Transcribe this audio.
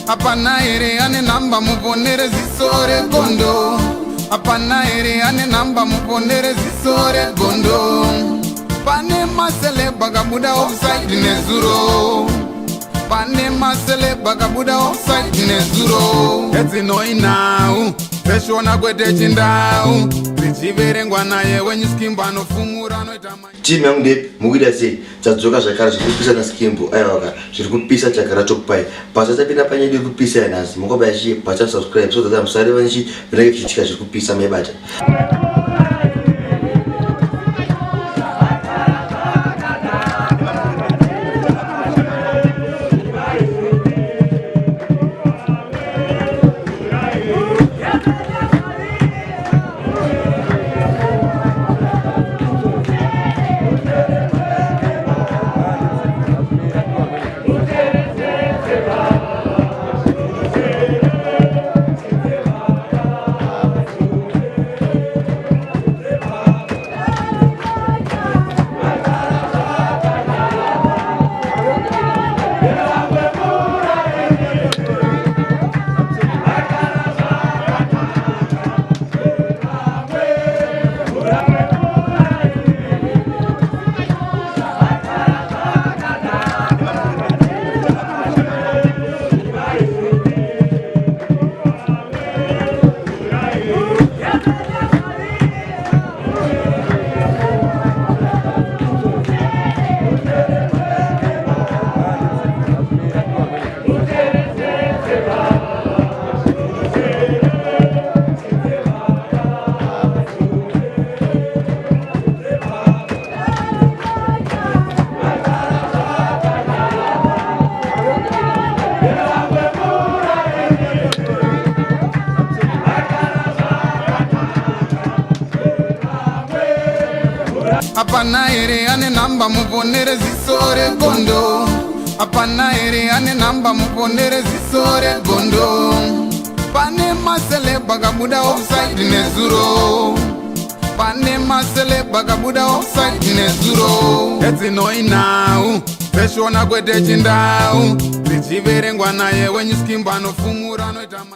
Apana ere ane namba muponere zisore gondo. Apana ere ane namba muponere zisore gondo. Pane masele bagabuda offside nezuro. Pane masele bagabuda offside nezuro. Eti noi now. Peshona kwete chindau. Zichiverengwa naye wenyu skimba no fumura no itama. Team yangu depi mugida se tadzoka zvakara zvikupisa na skimbo aiwaka zvirikupisa chakara chokupai pasasa pina panyedi kupisa yanasi mukobaya shi pacha subscribe so that musare vanchi vinenge vichitika zvirikupisa mebata. Apana ere ane namba muponere zisore gondo. Apana ere ane namba muponere zisore gondo. Pane masele bagabuda offside nezuro. Pane masele bagabuda offside nezuro. Eti noi now. Peshona kwete chindau. Zichiverengwa naye wenyu skimba no fumura no itama.